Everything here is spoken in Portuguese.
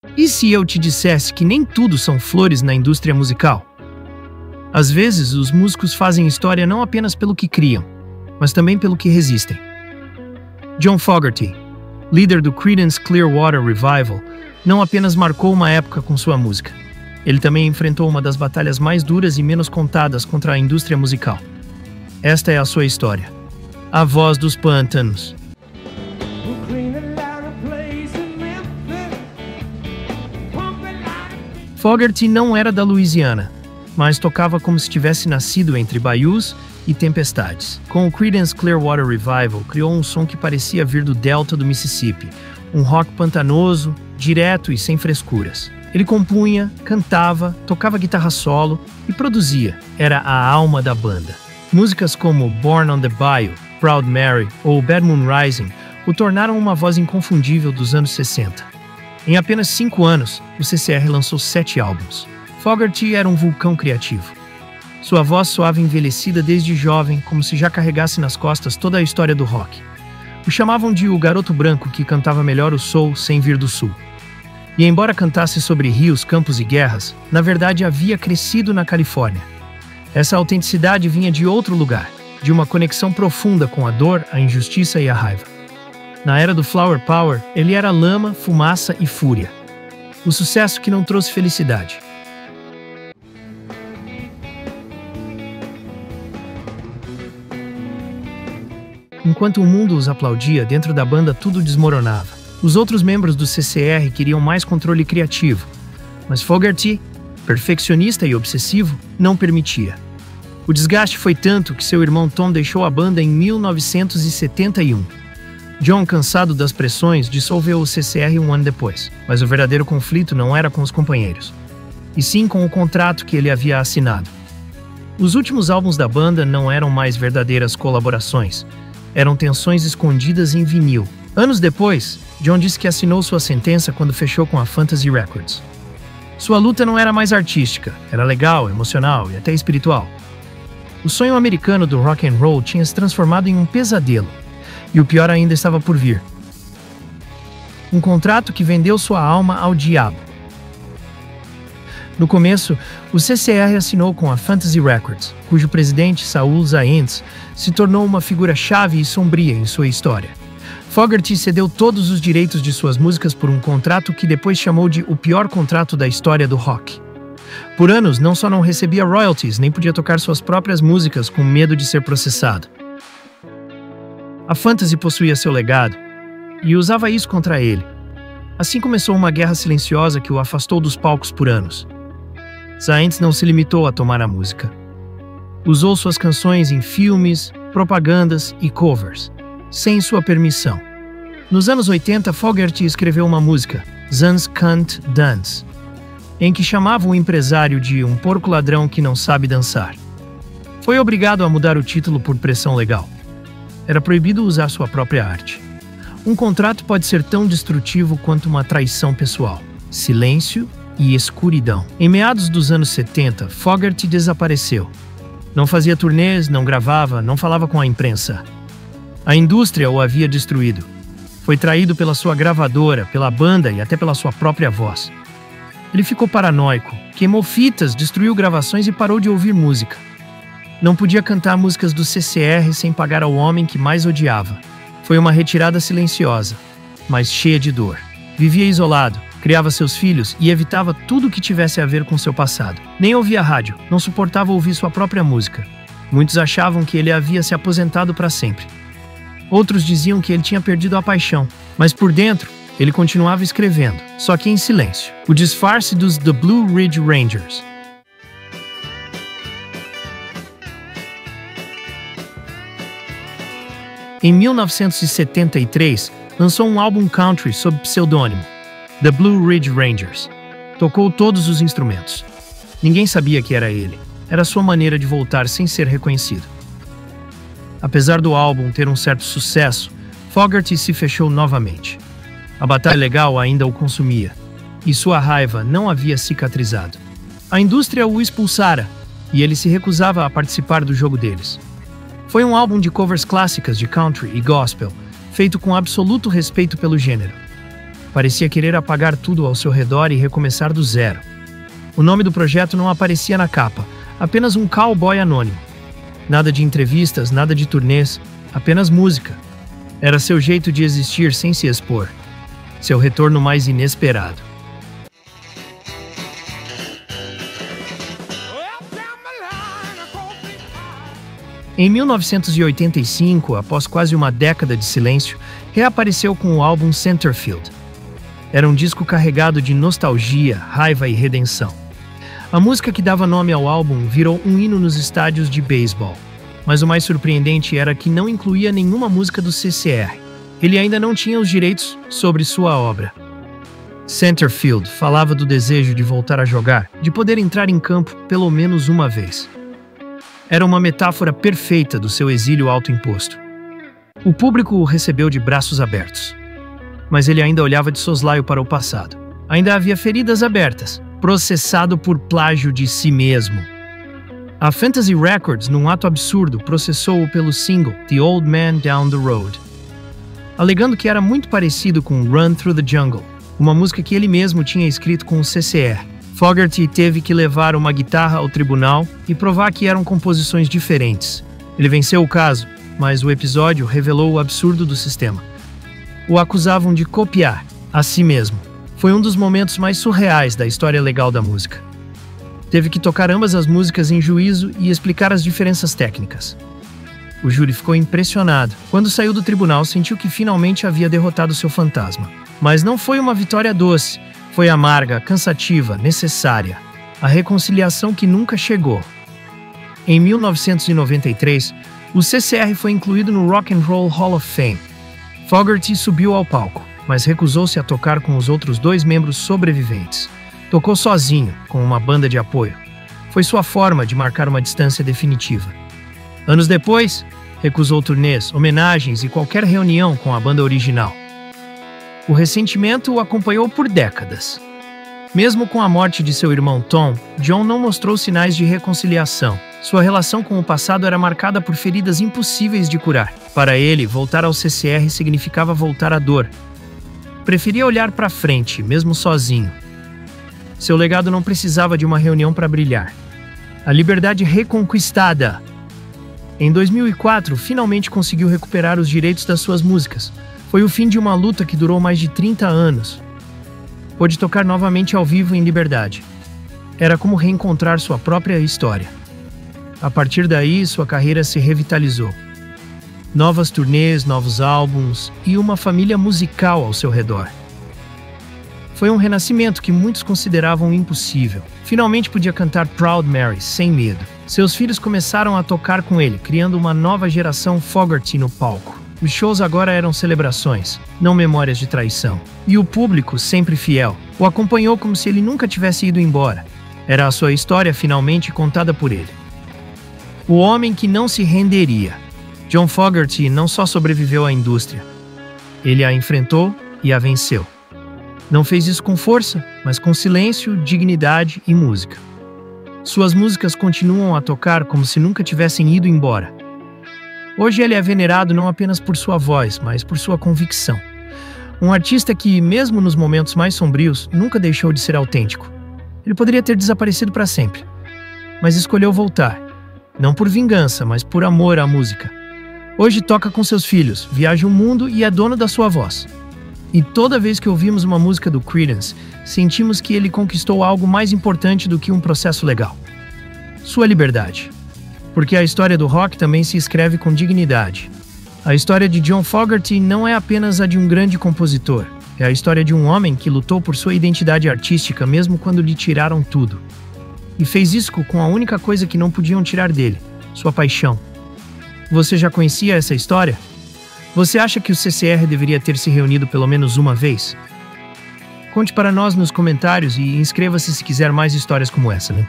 E se eu te dissesse que nem tudo são flores na indústria musical? Às vezes, os músicos fazem história não apenas pelo que criam, mas também pelo que resistem. John Fogerty, líder do Creedence Clearwater Revival, não apenas marcou uma época com sua música. Ele também enfrentou uma das batalhas mais duras e menos contadas contra a indústria musical. Esta é a sua história. A Voz dos Pântanos. Fogerty não era da Louisiana, mas tocava como se tivesse nascido entre baius e tempestades. Com o Creedence Clearwater Revival, criou um som que parecia vir do delta do Mississippi, um rock pantanoso, direto e sem frescuras. Ele compunha, cantava, tocava guitarra solo e produzia. Era a alma da banda. Músicas como Born on the Bayou, Proud Mary ou Bad Moon Rising o tornaram uma voz inconfundível dos anos 60. Em apenas 5 anos, o CCR lançou 7 álbuns. Fogerty era um vulcão criativo. Sua voz soava envelhecida desde jovem, como se já carregasse nas costas toda a história do rock. O chamavam de o garoto branco que cantava melhor o soul sem vir do sul. E embora cantasse sobre rios, campos e guerras, na verdade havia crescido na Califórnia. Essa autenticidade vinha de outro lugar, de uma conexão profunda com a dor, a injustiça e a raiva. Na era do Flower Power, ele era lama, fumaça e fúria. O sucesso que não trouxe felicidade. Enquanto o mundo os aplaudia, dentro da banda tudo desmoronava. Os outros membros do CCR queriam mais controle criativo, mas Fogerty, perfeccionista e obsessivo, não permitia. O desgaste foi tanto que seu irmão Tom deixou a banda em 1971. John, cansado das pressões, dissolveu o CCR um ano depois, mas o verdadeiro conflito não era com os companheiros, e sim com o contrato que ele havia assinado. Os últimos álbuns da banda não eram mais verdadeiras colaborações, eram tensões escondidas em vinil. Anos depois, John disse que assinou sua sentença quando fechou com a Fantasy Records. Sua luta não era mais artística, era legal, emocional e até espiritual. O sonho americano do rock and roll tinha se transformado em um pesadelo, e o pior ainda estava por vir. Um contrato que vendeu sua alma ao diabo. No começo, o CCR assinou com a Fantasy Records, cujo presidente, Saul Zaentz, se tornou uma figura-chave e sombria em sua história. Fogerty cedeu todos os direitos de suas músicas por um contrato que depois chamou de o pior contrato da história do rock. Por anos, não só não recebia royalties, nem podia tocar suas próprias músicas com medo de ser processado. A Fantasy possuía seu legado e usava isso contra ele. Assim começou uma guerra silenciosa que o afastou dos palcos por anos. Zaentz não se limitou a tomar a música. Usou suas canções em filmes, propagandas e covers, sem sua permissão. Nos anos 80, Fogerty escreveu uma música, Zans Can't Dance, em que chamava o empresário de um porco ladrão que não sabe dançar. Foi obrigado a mudar o título por pressão legal. Era proibido usar sua própria arte. Um contrato pode ser tão destrutivo quanto uma traição pessoal. Silêncio e escuridão. Em meados dos anos 70, Fogerty desapareceu. Não fazia turnês, não gravava, não falava com a imprensa. A indústria o havia destruído. Foi traído pela sua gravadora, pela banda e até pela sua própria voz. Ele ficou paranoico, queimou fitas, destruiu gravações e parou de ouvir música. Não podia cantar músicas do CCR sem pagar ao homem que mais odiava. Foi uma retirada silenciosa, mas cheia de dor. Vivia isolado, criava seus filhos e evitava tudo que tivesse a ver com seu passado. Nem ouvia rádio, não suportava ouvir sua própria música. Muitos achavam que ele havia se aposentado para sempre. Outros diziam que ele tinha perdido a paixão, mas por dentro, ele continuava escrevendo, só que em silêncio. O disfarce dos The Blue Ridge Rangers. Em 1973, lançou um álbum country sob pseudônimo, The Blue Ridge Rangers. Tocou todos os instrumentos. Ninguém sabia que era ele. Era sua maneira de voltar sem ser reconhecido. Apesar do álbum ter um certo sucesso, Fogerty se fechou novamente. A batalha legal ainda o consumia, e sua raiva não havia cicatrizado. A indústria o expulsara, e ele se recusava a participar do jogo deles. Foi um álbum de covers clássicas de country e gospel, feito com absoluto respeito pelo gênero. Parecia querer apagar tudo ao seu redor e recomeçar do zero. O nome do projeto não aparecia na capa, apenas um cowboy anônimo. Nada de entrevistas, nada de turnês, apenas música. Era seu jeito de existir sem se expor. Seu retorno mais inesperado. Em 1985, após quase uma década de silêncio, reapareceu com o álbum Centerfield. Era um disco carregado de nostalgia, raiva e redenção. A música que dava nome ao álbum virou um hino nos estádios de beisebol. Mas o mais surpreendente era que não incluía nenhuma música do CCR. Ele ainda não tinha os direitos sobre sua obra. Centerfield falava do desejo de voltar a jogar, de poder entrar em campo pelo menos uma vez. Era uma metáfora perfeita do seu exílio autoimposto. O público o recebeu de braços abertos. Mas ele ainda olhava de soslaio para o passado. Ainda havia feridas abertas, processado por plágio de si mesmo. A Fantasy Records, num ato absurdo, processou-o pelo single The Old Man Down the Road, alegando que era muito parecido com Run Through the Jungle, uma música que ele mesmo tinha escrito com o CCR. Fogerty teve que levar uma guitarra ao tribunal e provar que eram composições diferentes. Ele venceu o caso, mas o episódio revelou o absurdo do sistema. O acusavam de copiar a si mesmo. Foi um dos momentos mais surreais da história legal da música. Teve que tocar ambas as músicas em juízo e explicar as diferenças técnicas. O júri ficou impressionado. Quando saiu do tribunal, sentiu que finalmente havia derrotado seu fantasma. Mas não foi uma vitória doce. Foi amarga, cansativa, necessária. A reconciliação que nunca chegou. Em 1993, o CCR foi incluído no Rock and Roll Hall of Fame. Fogerty subiu ao palco, mas recusou-se a tocar com os outros 2 membros sobreviventes. Tocou sozinho, com uma banda de apoio. Foi sua forma de marcar uma distância definitiva. Anos depois, recusou turnês, homenagens e qualquer reunião com a banda original. O ressentimento o acompanhou por décadas. Mesmo com a morte de seu irmão Tom, John não mostrou sinais de reconciliação. Sua relação com o passado era marcada por feridas impossíveis de curar. Para ele, voltar ao CCR significava voltar à dor. Preferia olhar para frente, mesmo sozinho. Seu legado não precisava de uma reunião para brilhar. A liberdade reconquistada. Em 2004, finalmente conseguiu recuperar os direitos das suas músicas. Foi o fim de uma luta que durou mais de 30 anos. Pôde tocar novamente ao vivo em liberdade. Era como reencontrar sua própria história. A partir daí, sua carreira se revitalizou. Novas turnês, novos álbuns e uma família musical ao seu redor. Foi um renascimento que muitos consideravam impossível. Finalmente podia cantar Proud Mary sem medo. Seus filhos começaram a tocar com ele, criando uma nova geração Fogerty no palco. Os shows agora eram celebrações, não memórias de traição. E o público, sempre fiel, o acompanhou como se ele nunca tivesse ido embora. Era a sua história finalmente contada por ele. O homem que não se renderia. John Fogerty não só sobreviveu à indústria. Ele a enfrentou e a venceu. Não fez isso com força, mas com silêncio, dignidade e música. Suas músicas continuam a tocar como se nunca tivessem ido embora. Hoje ele é venerado não apenas por sua voz, mas por sua convicção. Um artista que, mesmo nos momentos mais sombrios, nunca deixou de ser autêntico. Ele poderia ter desaparecido para sempre, mas escolheu voltar. Não por vingança, mas por amor à música. Hoje toca com seus filhos, viaja o mundo e é dono da sua voz. E toda vez que ouvimos uma música do Creedence, sentimos que ele conquistou algo mais importante do que um processo legal. Sua liberdade. Porque a história do rock também se escreve com dignidade. A história de John Fogerty não é apenas a de um grande compositor. É a história de um homem que lutou por sua identidade artística mesmo quando lhe tiraram tudo. E fez isso com a única coisa que não podiam tirar dele, sua paixão. Você já conhecia essa história? Você acha que o CCR deveria ter se reunido pelo menos uma vez? Conte para nós nos comentários e inscreva-se se quiser mais histórias como essa, né?